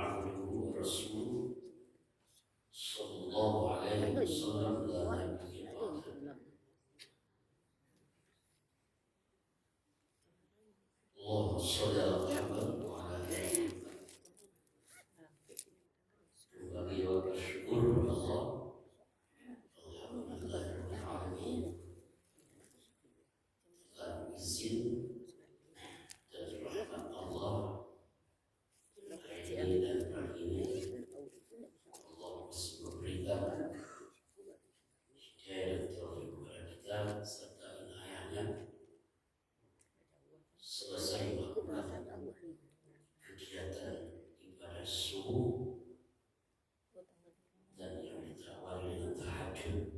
عبده ورسوله صلى الله عليه وسلم لا نبي بعده. اللهم صل على محمد وعلى آل محمد. Kembali bersyukur Allah, alhamdulillahirabbil alamin, dengan izin dan rahmat Allah hari ini dan hari ini Allah masih memberikan hidayah dan taufik kepada kita serta inayahnya selesai melakukan kegiatan ibadah subuh dan yang ditawari dengan tahajud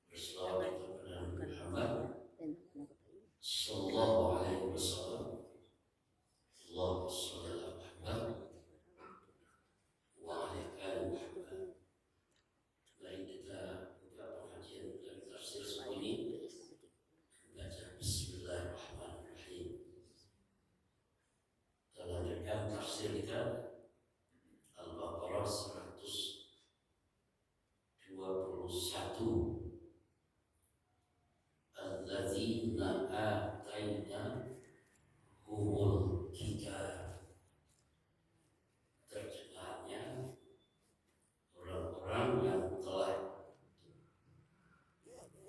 berselawat kepada Muhammad sallallahu alaihi wasallam. Allahumma shalli ala Muhammad wa ala ali Muhammad. Mari kita buka pengajian dari tafsir subuh ini, baca Bismillahirrahmanirrahim. Kita lanjutkan tafsir kita Al-Baqarah 121. Alladzina atainahumul kitab. Terjemahannya, orang-orang yang telah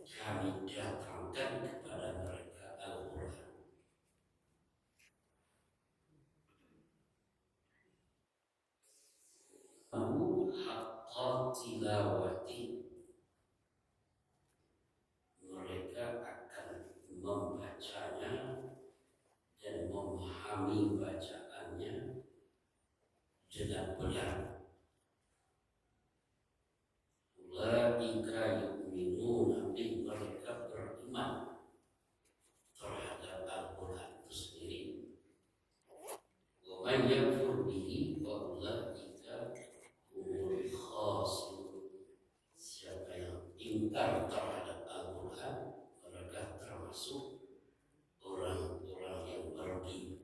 kami datangkan kepada mereka Al-Quran. Haqqa tilawati, mereka akan membacanya dan memahami bacaannya dengan benar. Ulaika yu'minuna bih, mereka beriman terhadap Al-Quran itu sendiri. Wa man yakfur bihi wa ulaika humul khasirun. Siapa yang ingkar terhadap Al-Quran, mereka termasuk orang-orang yang merugi.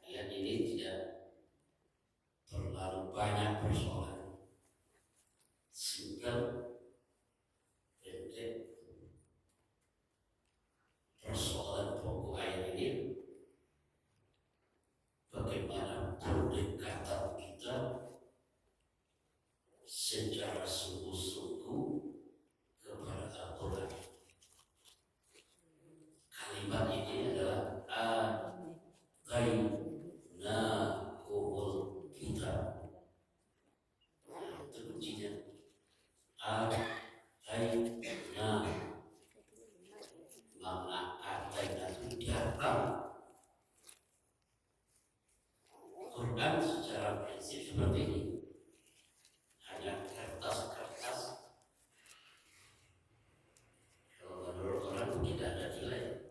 Ayat ini tidak terlalu banyak persoalan, singkat, pendek. Persoalan pokok ayat ini, bagaimana pendekatan kita secara sungguh-sungguh kepada Al-Quran. Kalimat ini adalah atainahumul kitab. Itu kuncinya. Atainah, makna atainah itu datang. Quran secara prinsip seperti ini, hanya kertas-kertas. Kalau menurut orang tidak ada nilai,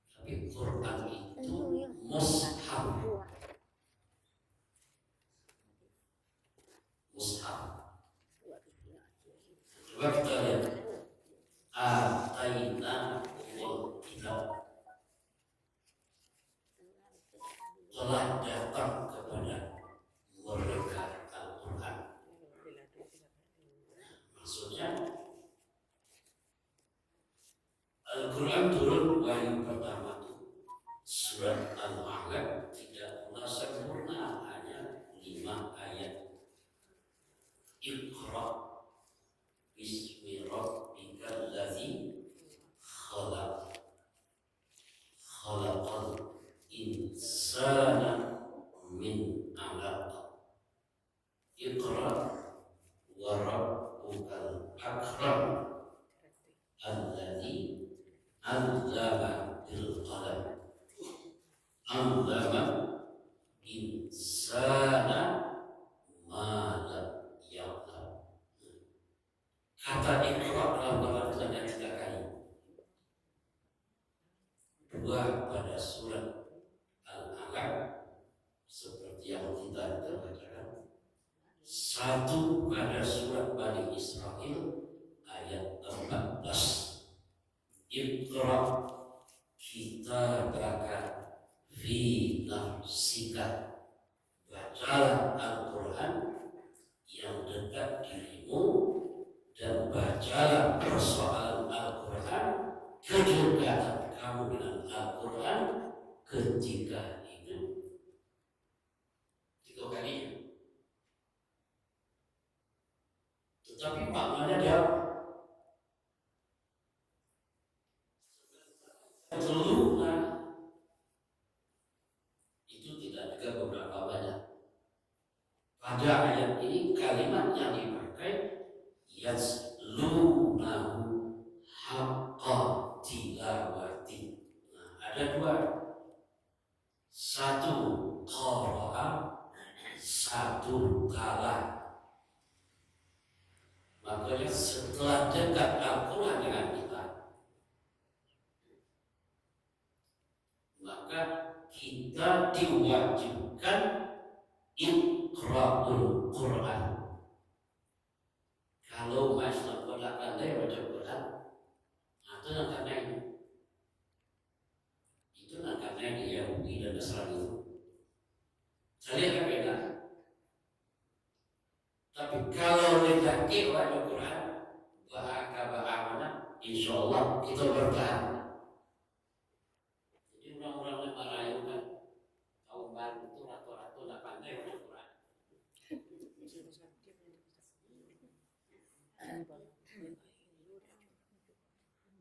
tapi Quran itu mushaf. Mushaf. Coba kita lihat. Atainahumul kitab, telah datang kepada mereka Al-Quran. Maksudnya Al-Quran turun wahyu pertama itu surat Al-A'la, tidak pernah sempurna, hanya 5 ayat. Iqra bismi rabbikal ladzi khalaq, khalaqal insana min 'alaq. Iqra wa rabbukal akram alladzi 'allama bil qalam, 'allama insana ma lam ya'lam. Kata Iqra dalam Al-Quran ada 3 kali. 2 pada surat Al-Alaq seperti yang kita bacakan, 1 pada surat Bani Israil ayat 14. Iqra kitabaka fi nafsika, bacalah Al-Quran yang dekat dirimu, dan bacalah persoalan Al-Quran, kedekatan kamu dengan Al-Quran ketika hidup. 3 kalinya. Tetapi maknanya dia terluka. Itu tidak juga beberapa banyak. Pada ayat ini kalimat yang dipakai yaslunahu haqqa tilawati. Nah, ada 2. 1 qara'a, 1 tala. Makanya setelah dekat Al-Quran dengan kita, maka kita diwajibkan Iqra'ul Quran. Kalau Islam tidak pandai baca Quran, itu yang karena ini. Itu yang karena ini Yahudi dan Nasrani itu. Saya beda. Tapi kalau lelaki baca Quran, bahasa insya Allah kita bertahan. Jadi orang-orang yang merayu kan, kaum baru itu rata-rata tidak pandai baca Quran.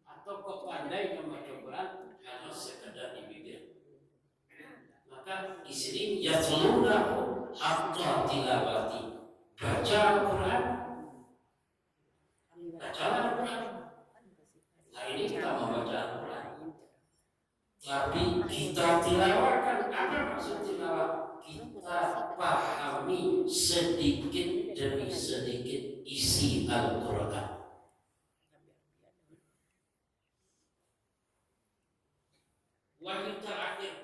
Atau kok pandai membaca Quran hanya sekedar di bibir. Maka di sini yatlunahu haqqa tilawati, baca Al-Quran, baca Al-Quran. Hari ini kita membaca Al-Quran, tapi kita tilawahkan. Apa maksud tilawah? Kita pahami sedikit demi sedikit isi Al-Quran. Wahyu terakhir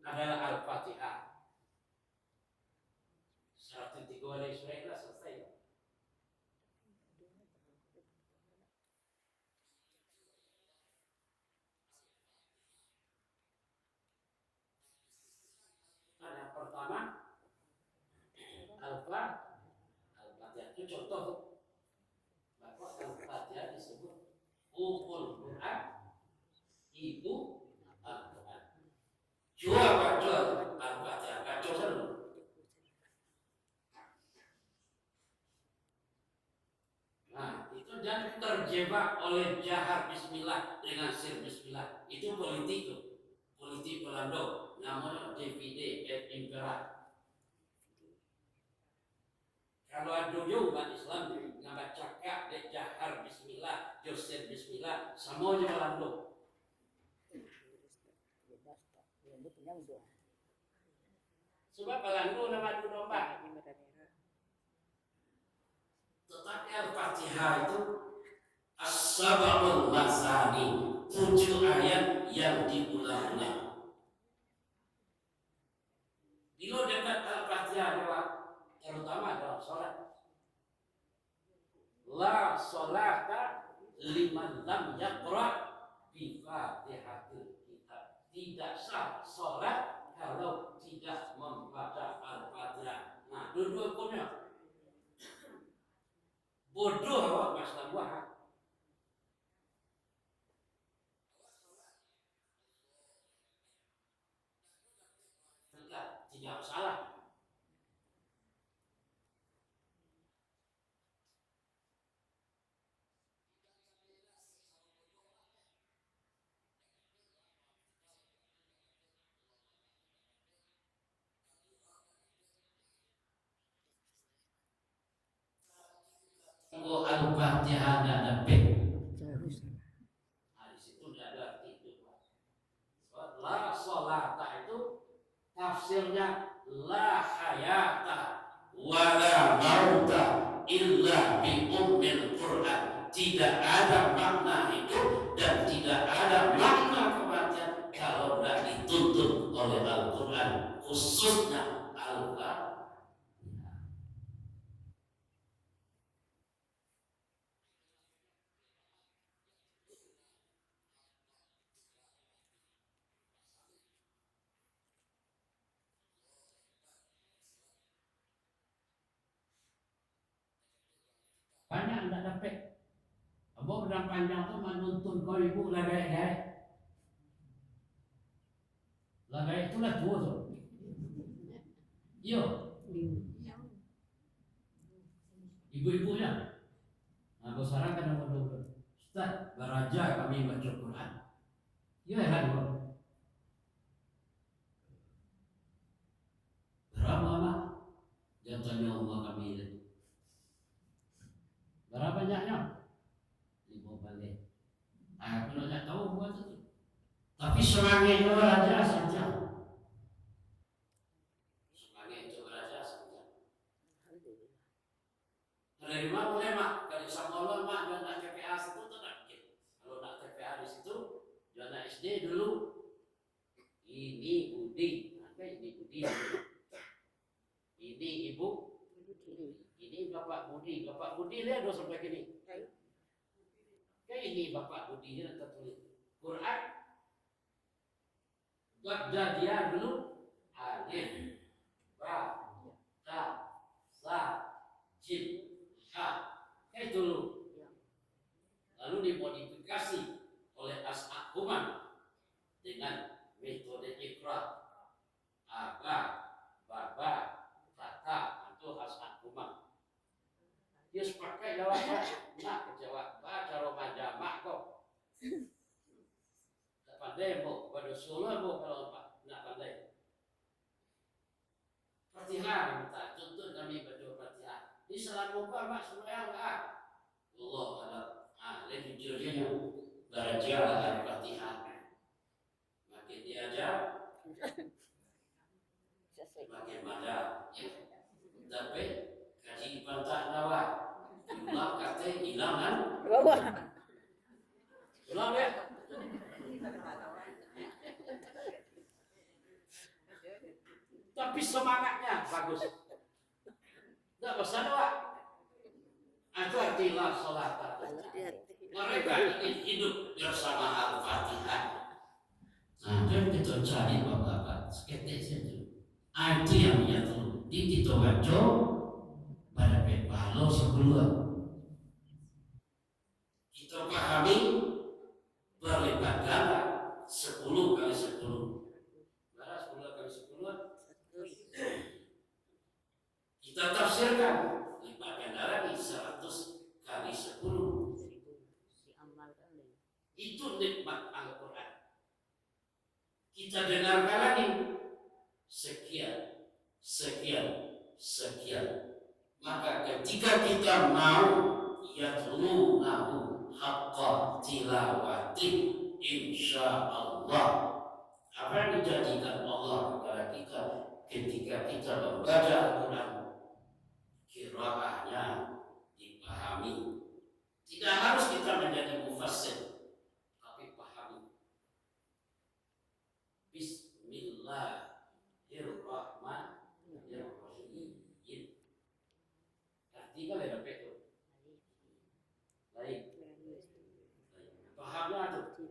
adalah Al-Fatihah. 103 surah selesai. Yang pertama Al-Fatihah itu contoh bahwa Al-Fatihah disebut Ummul Quran, ibu Al-Quran. Jual baca Al-Fatihah, baca dulu. Nah, itu dan terjebak oleh jahar bismillah dengan sir bismillah. Itu politik Belanda, namanya DVD et Impera. Kalau ada umat Islam nggak cakap dek jahar bismillah, sir bismillah, semuanya Belanda. Sebab Belanda nama domba. Tetapi Al-Fatihah itu As-Sab'ul Masani, 7 ayat yang diulang-ulang. Bila dekat Al-Fatihah terutama dalam sholat, la sholata liman lam yaqra bi Fatihatil Kitab. Tidak sah sholat kalau tidak membaca Al-Fatihah. Nah, dua-dua punya. Bodoh awak Mas Tambuah. Tidak salah. Kalau Al-Fatihah ada B. Nah, di situ tidak ada arti itu. La sholata itu tafsirnya la hayata wala mauta illa bi ummil Quran. Tidak ada makna hidup dan tidak ada makna kematian kalau tidak dituntut oleh Al-Quran, khususnya Al-Fatihah. Tapi Abo pedang panjang tu menuntun kau ibu lagai-lagai. Lagai itulah tua tu. Yo. Ibu-ibunya. Aku sarankan sama dokter. Ustaz, baraja kami baca Quran. Ya kan, Bro? Berapa lama? Jatuhnya rumah kami itu. Berapa banyaknya? 5 balik. Aku nak tahu buat itu. Tapi semangatnya baraja saja. Semangatnya baraja saja. Dari mana boleh mak? Kalau sama Allah mak dia nak TPA situ tak nak. Kalau nak TPA di situ, dia nak SD dulu. Ini Budi, apa ini Budi? Ini Ibu, ini Bapak Budi. Bapak Budi lihat dong sampai gini. Kayak ini Bapak Budi dia nak tulis Quran. Buat dia dulu. Alif, Ba, Ta, Sa, Jim, Ha. Kayak dulu. Lalu dimodifikasi oleh Ash'ab Kuman dengan metode Iqra, Aba, Baba, Tata, itu Ash'ab Kuman. Dia sepakai jawabnya, nak jawab baca Roma jamak kok. Tak pandai mau pada Solo mau kalau nak pandai. Fatihah minta contoh kami baca Fatihah. Di salat muka mak sembahyang tak? Allah Allah. Lagi jujurnya belajar Al-Fatihah. Makin diajar, makin mana? Tapi kaji pantak nawa, ulang kata hilangan. Ulang ya. Tapi semangatnya bagus. Tak bosan awak. Itu artilah salat. Mereka ingin hidup bersama Al-Fatihah. Nah, dan kita cari bapak-bapak seketik saja. Itu yang menyatu. Di kita baca pada pepalo sebelum kita pahami berlipat ganda 10 kali 10. Berapa 10 kali 10? Kita tafsirkan lipat ganda lagi 100 kali 10. Itu nikmat Al-Quran. Kita dengarkan lagi sekian, sekian, sekian. Maka ketika kita mau yatlunahu haqqa tilawati, insya Allah apa yang dijadikan Allah kepada kita ketika kita membaca Al-Quran, qiraahnya dipahami. Tidak harus kita menjadi mufassir, tapi pahami. Bismillahirrahmanirrahim. Artinya ada itu. Baik. Pahamlah itu.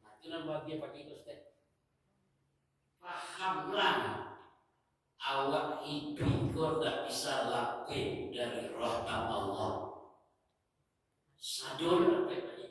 Nah, itu yang bagian pakai itu Ustaz. Pahamlah. Awak hidup kau tak bisa lapin dari rahmat Allah. Sadar apa ini?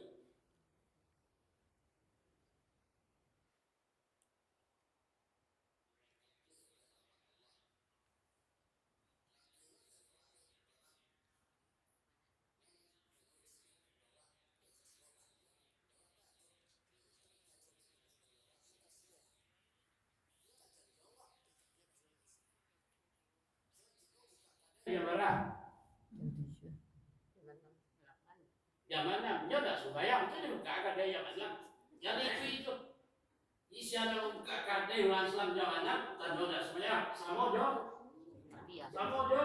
Yang mana? Yang mana? Dia tak sembahyang, itu dia buka kada yang mana? Yang itu. Isinya buka kada orang Islam yang mana? Dan dia tak sembahyang. Sama dia. Sama dia.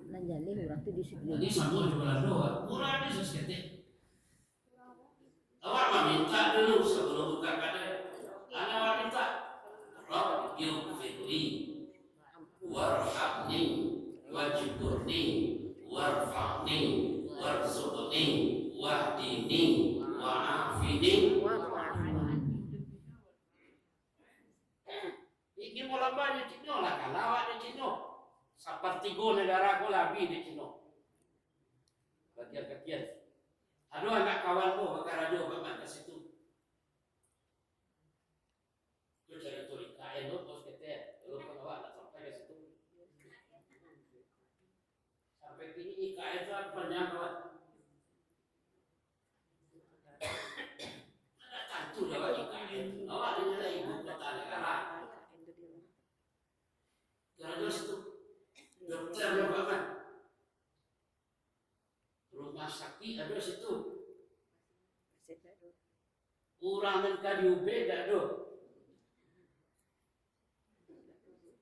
Nanjali orang tu di sini. Ini sama juga doa. Kurang ni sesekali. Awak meminta dulu sebelum buka kada. Anak awak minta. Rabbighfirli warhamni wajburni warfa'ni warzuqni wahdini wa'afini. Iki mau lomba di Cino lah, kalawat di Cino. Seperti go negara ko labi di Cino. Bagian-bagian. Aduh anak kawanmu bakal radio bapak ke situ. Itu cari tuh IKN lo, bos kita. Lo kalawat nak sampai ke situ. Sampai kini IKN itu banyak kawan. Ada kantu lewat IKN. Awak adalah ibu kota negara. Karena situ dokter bapak. Rumah sakit ada situ. Urangan KDUB tak ada.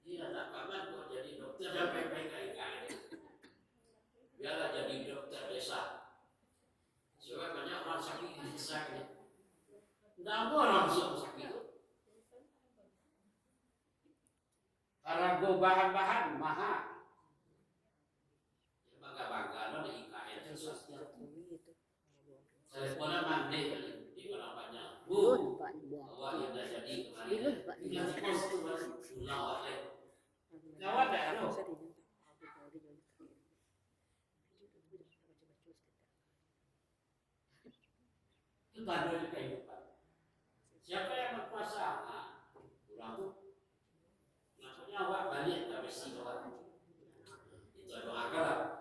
Dia tak kapan kok jadi dokter dan PPKIK. Biarlah jadi dokter desa. Sebab banyak orang sakit di desa ini. Tidak ada orang sakit itu. Karena go bahan-bahan mahal. Bangga-bangga lo di IKN itu sosial. Teleponnya mandi di mana-mana. Bu, awak yang dah jadi kemarin. Tinggal di pos tu pulang awak. Jawab dah lo. Itu tanda di kehidupan. Siapa yang berkuasa? Kurang tu. Maksudnya awak balik ke besi awak. Itu doakanlah.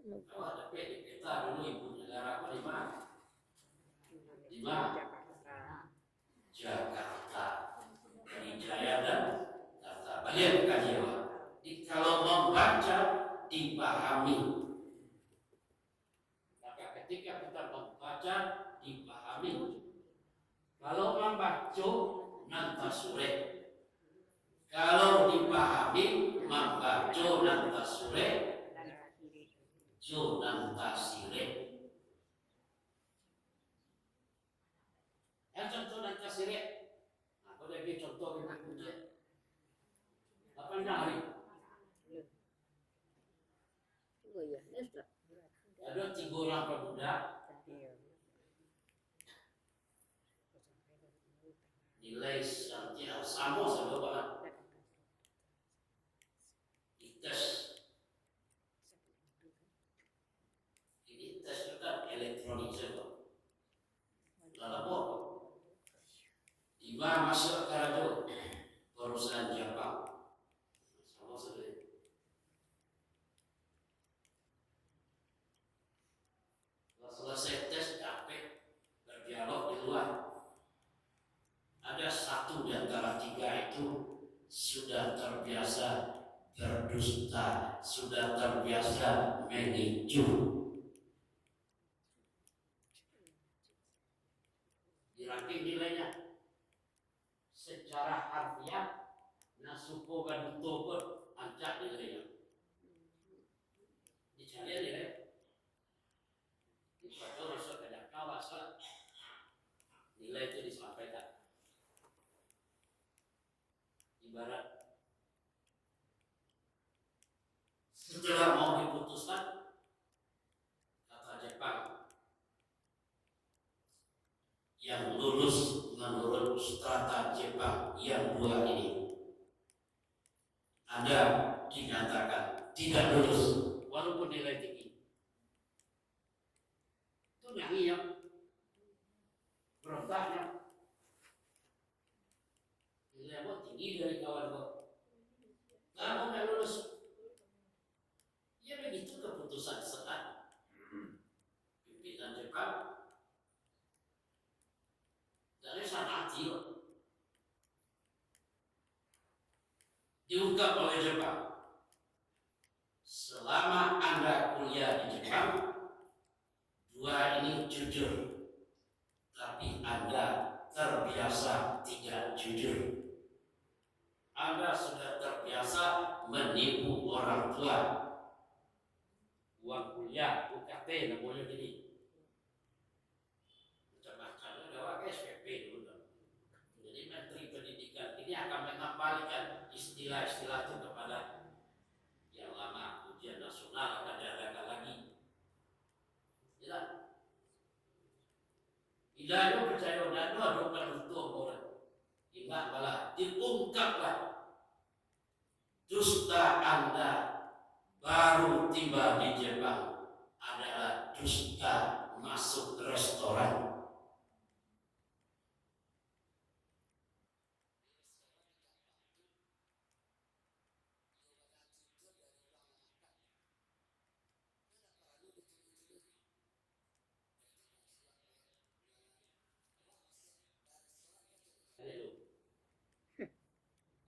Awak dapat di peta dulu ibu negara apa di mana? Di mana? Jakarta. Di Jaya dan Jakarta. Balik kaji awak. Kalau membaca dipahami. Maka ketika kita membaca dipahami. Kalau membaca nanti sore. Kalau dipahami membaca nanti sore. Jonan tasire. Yang contoh dan tasire. Nah, kalau dia contoh dengan kuda. 8 hari. Ada 3 orang pemuda. Nilai yang sama sebab dites. Elektronik saja. Lalu tiba masuk ke radio perusahaan Jepang. Sama saja. Selesai tes dapat berdialog di luar. Ada 1 di antara 3 itu sudah terbiasa berdusta, sudah terbiasa menipu. Diranking nilainya secara harfiah nasuko gaduto pun ancak nilainya. Dicari nilai. Dibaca rasa kadang kawasan nilai itu disampaikan. Ibarat setelah mau diputuskan kata Jepang. Yang lulus menurut strata Jepang yang 2 ini, Anda dinyatakan tidak lulus walaupun nilai tinggi. Itu nyanyi ya, berontaknya. Nilai mau tinggi dari kawan kau, kamu nggak lulus. Ya begitu keputusan sekarang pimpinan Jepang. Dari sana adil diungkap oleh Jepang. Selama Anda kuliah di Jepang, 2 ini jujur, tapi Anda terbiasa tidak jujur. Anda sudah terbiasa menipu orang tua. Uang kuliah, UKT namanya gini. SPP dulu. Jadi Menteri Pendidikan ini akan mengembalikan istilah-istilah itu kepada yang lama. Ujian nasional akan diadakan lagi. Ya. Tidak ada percaya dan ada penutup orang. Ingat adalah diungkaplah dusta Anda baru tiba di Jepang adalah dusta masuk restoran.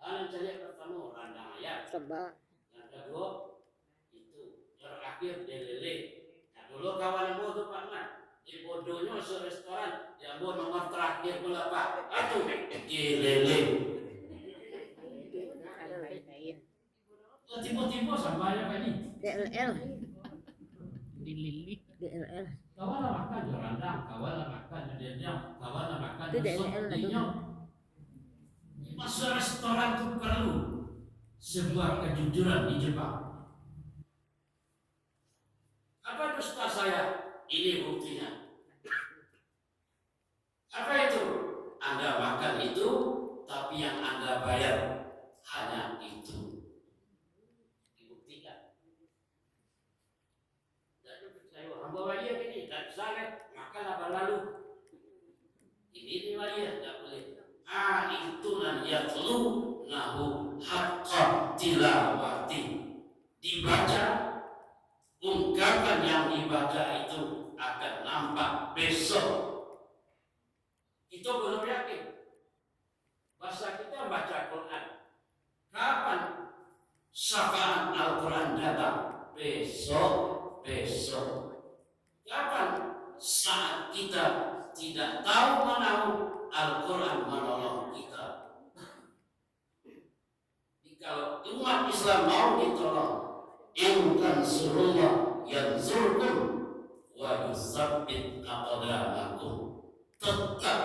Yang saya pertama randang ayam. Yang kedua itu terakhir delele. Nah, dulu kawan gua tuh Pak Man, di bodohnya restoran yang gua nomor terakhir pula Pak. Aduh, delele. Tiba-tiba sama yang ini. DLL. Dililit. DLL. Kawan makan di randang, kawan makan di dendam, kawan makan Itu di DLL sop lah dinyo. Masuk restoran itu perlu sebuah kejujuran di Jepang. Apa dusta saya? Ini buktinya. Apa itu? Anda makan itu, tapi yang Anda bayar hanya itu. Dibuktikan. Jadi saya hamba wajib ini, dan saya makan apa lalu? Ini wajib, tidak boleh. Itu nan yatlu nahu haqqa tilawati. Dibaca, ungkapan yang dibaca itu akan nampak besok. Itu belum yakin. Bahasa kita baca Quran. Kapan syafaan Al-Quran datang? Besok. Kapan saat kita tidak tahu menahu Al-Quran menolong kita? Kalau umat Islam mau ditolong, in tansurullah yansurkum wa yusabbit aqdamakum. Tetap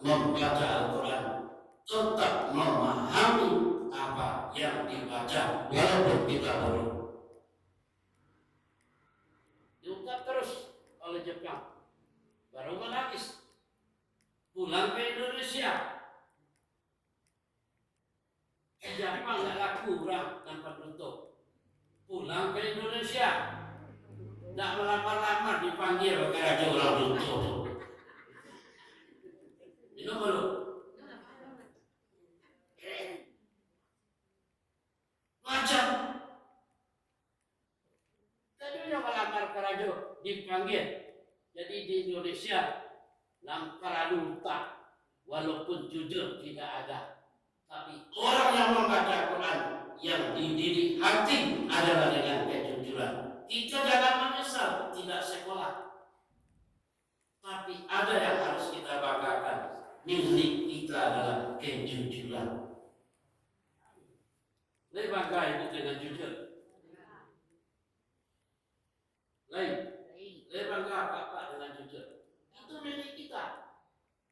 membaca Al-Quran, tetap memahami apa yang dibaca walaupun kita baru. Diungkap terus oleh Jepang, baru menangis. Pulang ke Indonesia, Jepang nggak laku orang tanpa bentuk. Pulang ke Indonesia, nggak melamar-lamar dipanggil ke raja orang bentuk. Minum belum? Macam tadi yang melamar ke raja dipanggil. Jadi di Indonesia namparalu tak, walaupun jujur tidak ada. Tapi orang yang membaca Quran yang dididik hati adalah dengan kejujuran. Kita jangan menyesal tidak sekolah. Tapi ada yang harus kita banggakan. Milik kita adalah kejujuran. Lebih bangga ibu dengan jujur. Lebih bangga bapak dengan jujur. Itu milik kita.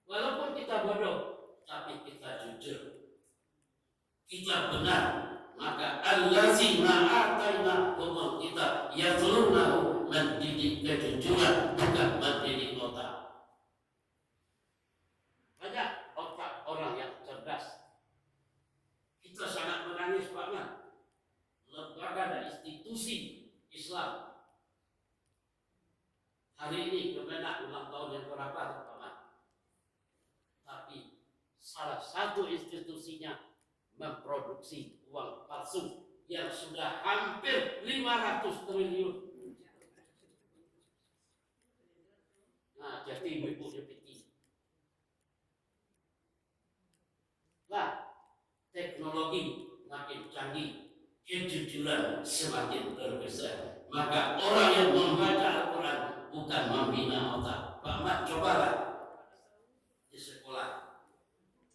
Walaupun kita bodoh, tapi kita jujur. Kita benar, maka allazina ataina humul kitab yatlunahu, mendidik kejujuran bukan mendidik otak. Banyak otak orang yang cerdas. Kita sangat menangis Pak Man. Lembaga dan institusi Islam hari ini kebenak ulang tahun yang berapa Pak Man? Tapi salah satu institusinya memproduksi uang palsu yang sudah hampir 500 triliun. Nah, jadi ibu deputi. Lah, teknologi makin canggih, kejujuran semakin terbesar. Maka orang yang membaca Al-Quran bukan membina otak. Pak Mat, cobalah di sekolah.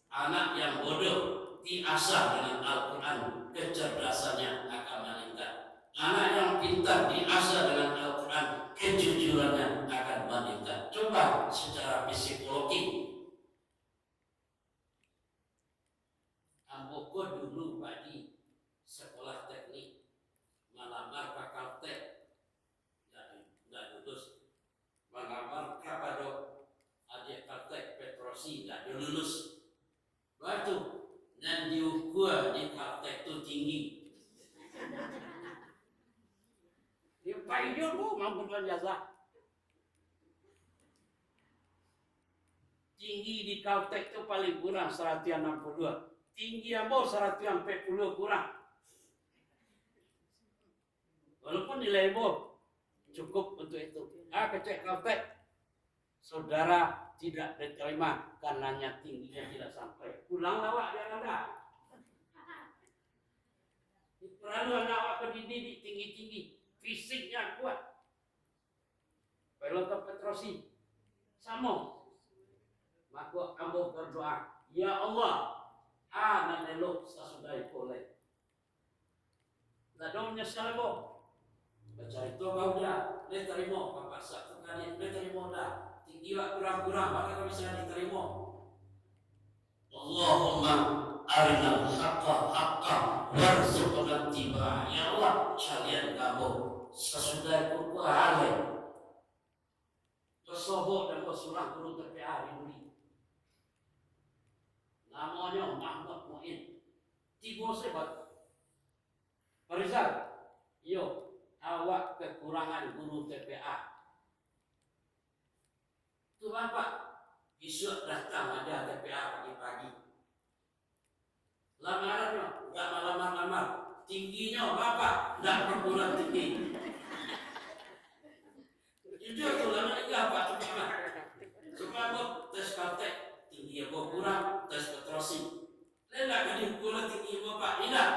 Anak yang bodoh diasah dengan Al-Quran, kecerdasannya akan meningkat. Anak yang pintar diasah dengan Al-Quran, kejujurannya akan meningkat. Coba secara psikologi. Amboko dulu Pak di sekolah teknik melamar Kaltek, tidak lulus. Melamar Kapadok, adik Kaltek Petrosi, tidak lulus. Batu diukur di praktek itu tinggi. Dia payah bu mampu jasa. Tinggi di Caltech itu paling kurang 162. Tinggi ambo 140 kurang. Walaupun nilai bo cukup untuk itu. Kecek Caltech. Saudara tidak diterima karenanya tingginya tidak sampai. Pulang lawak dia Anda. Perlu anak pendidik tinggi-tinggi. Fisiknya kuat. Kalau ke Petrosi. Sama. Maka ambo berdoa, ya Allah, anak elok sasudai boleh. Tidak menyesal bo. Baca itu kau dah, le terima bapak satu kali, le terima dah. Tinggi wak kurang-kurang, maka kau bisa diterima. Allahumma arinal haqqa haqqa warzuqna tiba. Ya Allah, kalian kamu sasudai kuali. Kesobok dan kesurang guru TPA di Budi. Namanya Mahmud Mu'in. Tiga sebat. Farizal, yo, awak kekurangan guru TPA. Itu bapak, besok datang ada TPA pagi-pagi. Lamarannya, enggak malam-malam. Tingginya bapak, enggak perguruan tinggi. Itu lama ini apa? Cuma tes Caltech. Tinggi apa kurang, tes Petrosi. Tidak akan diukur tinggi bapak, tidak.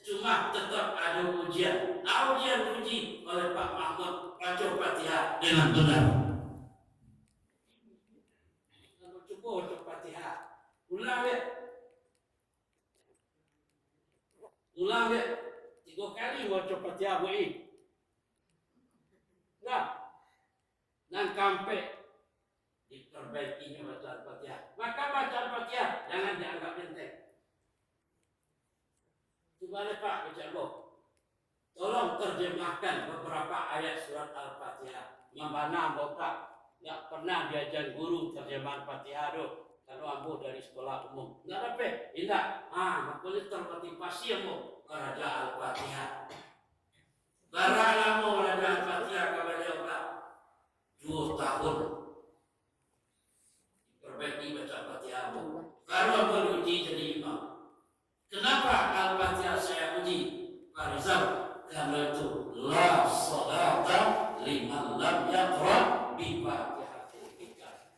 Cuma tetap ada ujian. Ujian diuji oleh Pak Mahmud baca Fatihah dengan benar. Kalau cukup baca Fatihah, ulang ya. Ulang ya. 3 kali baca Fatihah ini. Nah, dan sampai diperbaikinya bacaan Fatihah. Maka bacaan Fatihah jangan dianggap enteng. Coba Pak Bicarbo, tolong terjemahkan beberapa ayat surat Al-Fatihah. Mana Bapak nggak pernah diajar guru terjemahan Fatihah doh. Kalau ambo dari sekolah umum, nggak apa? Tidak. Makanya termotivasi ambo belajar Al-Fatihah. Barang ambo belajar Al-Fatihah kepada Bapak 2 tahun. Perbaiki baca Fatihah. Baru beruji jadi imam. Kenapa Al-Fatihah saya uji? Farizal, karena itu la sholata liman lam yaqra bi Fatihatil Kitab.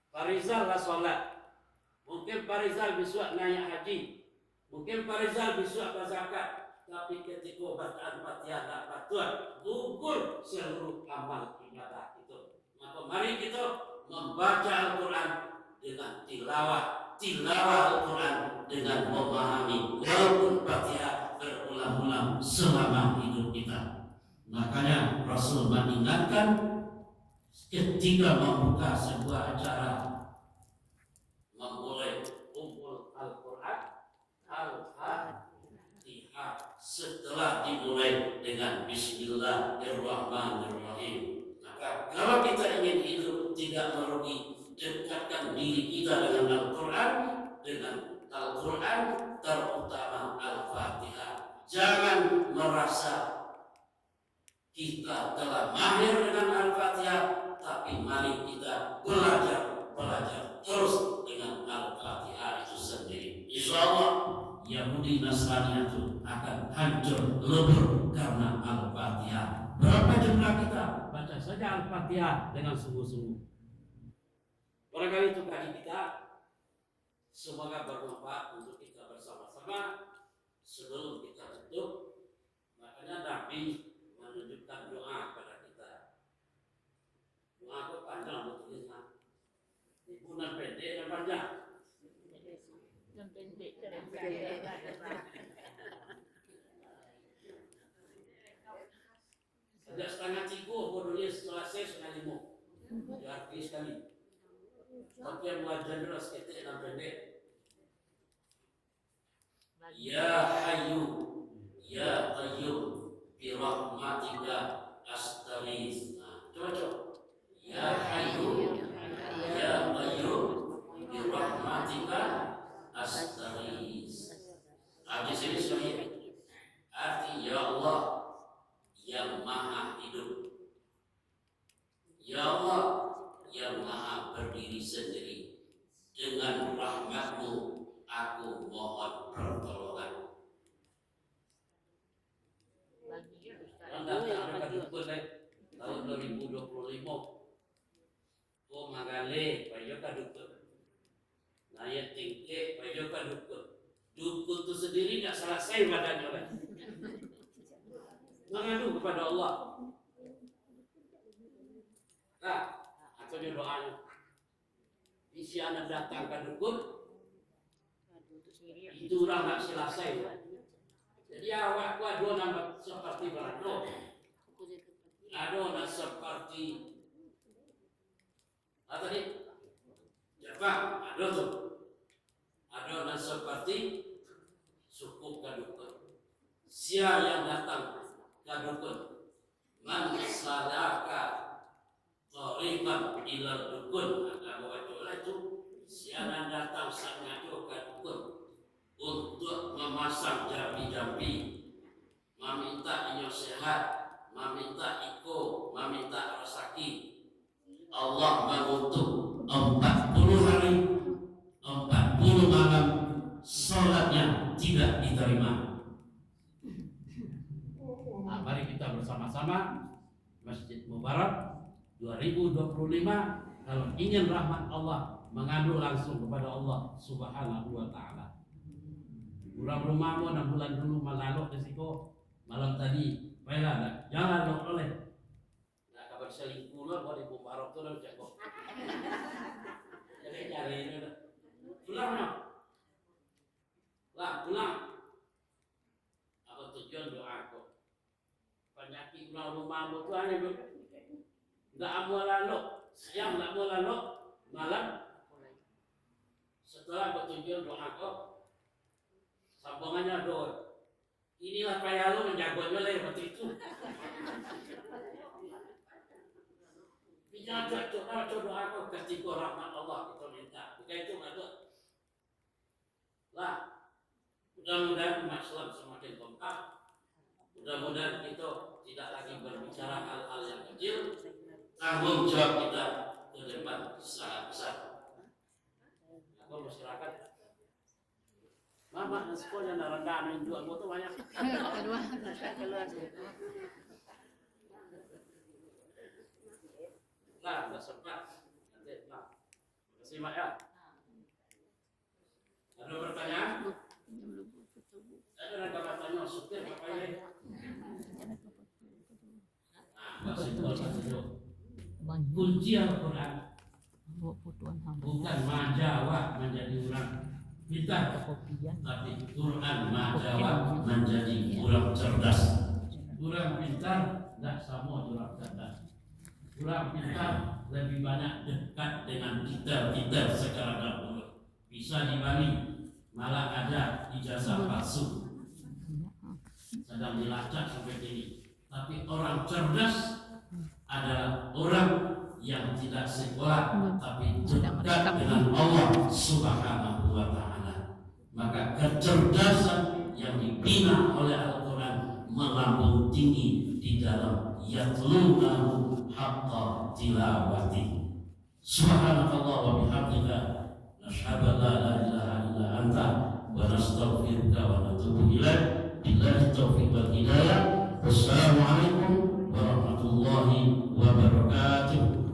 Farizal la sholat. Mungkin Farizal besok naik haji. Mungkin Farizal besok berzakat. Tapi ketika bacaan Fatihah tak patut, gugur seluruh amal ibadah itu. Maka mari kita membaca Al-Quran dengan tilawah Al-Quran dengan memahami walaupun Fatihah berulang-ulang selama hidup kita. Makanya Rasul mengingatkan ketika membuka sebuah acara memulai kumpul Al-Quran Al-Fatihah setelah dimulai dengan Bismillahirrahmanirrahim. Kalau kita ingin hidup tidak merugi, dekatkan diri kita dengan Al-Quran, terutama Al-Fatihah. Jangan merasa kita telah mahir dengan Al-Fatihah, tapi mari kita belajar terus dengan Al-Fatihah itu sendiri. Insyaallah Yahudi Nasrani itu akan hancur lebur karena Al-Fatihah. Berapa jumlah kita? Baca saja Al-Fatihah dengan sungguh-sungguh. Barangkali itu kaji kita. Semoga bermanfaat untuk kita bersama-sama. Sebelum kita tutup, makanya Nabi menunjukkan doa kepada kita. Doa itu panjang bertulisnya. Bukan pendek dan panjang. Pendek dan pendek. Sejak 2:30 bodohnya selesai 2:30. Diarti sekali. Tapi yang wajar jelas ketik dan pendek. Ya Hayyu Ya Qayyum bi rahmatika astaghits. Coba. Ya Hayyu Ya Qayyum bi rahmatika astaghits. Hadis ini sahih. Arti ya Allah yang maha hidup, ya Allah yang maha berdiri sendiri, dengan rahmat-Mu aku mohon pertolongan. Anda akan tahun 2025. Oh magale, payo ka dukun. Naya tingke, payo ka dukun. Dukun itu sendiri tidak selesai badannya kan? Mengadu kepada Allah. Nah, akhirnya doanya. Isi anak datang ke dukun, itu orang tidak selesai. Jadi awak kuadu nama seperti berado. Ado seperti apa tadi? Jepang, ada tuh. Ada seperti suku kadukun. Siapa yang datang kadukun? Man salaka tariqan ila dukun. Ada wajah itu. Siapa yang datang sangat kadukun untuk memasang jambi-jambi, meminta inyo sehat, meminta iko, meminta rezeki. Allah mengutuk 40 hari 40 malam sholatnya tidak diterima. Nah, mari kita bersama-sama Masjid Mubarak 2025 kalau ingin rahmat Allah mengadu langsung kepada Allah Subhanahu wa Ta'ala. Kurang rumahmu 6 bulan dulu malalok risiko malam tadi baiklah jangan lo oleh selingkuh lah kalau di Mubarak tu dah jago. Jadi cari ini dah. Pulangnya. Lah pulang. Apa tujuan doa aku? Penyakit pulang rumah tu ane tu. Enggak amu lalu, siang enggak mau lalu, malam. Setelah bertujuan doa aku, sambungannya doa. Inilah kaya lu menjagonya lah seperti itu. Jangan doa aku ketika rahmat Allah kita minta. Bukan itu ada. Lah, mudah-mudahan umat Islam semakin kompak. Mudah-mudahan kita tidak lagi berbicara hal-hal yang kecil. Tanggung jawab kita ke depan sangat besar. Aku masyarakat. Mama, sekolah yang rendah yang jual motor banyak. Kedua, keluar. Nah, sudah sempat. Nanti, nah. Terima kasih, Mak ya. Ada pertanyaan? Ada yang tanya supir apa ini? Nah, masih dulu. Kunci Al-Quran bukan majawab menjadi orang pintar, tapi Quran majawab menjadi orang cerdas. Orang pintar tidak sama orang cerdas. Orang pintar lebih banyak dekat dengan kita sekarang dahulu. Bisa dibanding, malah ada ijazah palsu sedang dilacak seperti ini. Tapi orang cerdas adalah orang yang tidak sekolah tapi dekat dengan Allah Subhanahu wa Ta'ala. Maka kecerdasan yang dibina oleh Al-Quran melambung tinggi di dalam yatlunahu haqqa tilawati. Subhanakallah wa bihamdika nashhadu an la ilaha illa anta wa nastaghfiruka wa natubu ilaik. Billahi taufiq wal hidayah. Wassalamualaikum warahmatullahi wabarakatuh.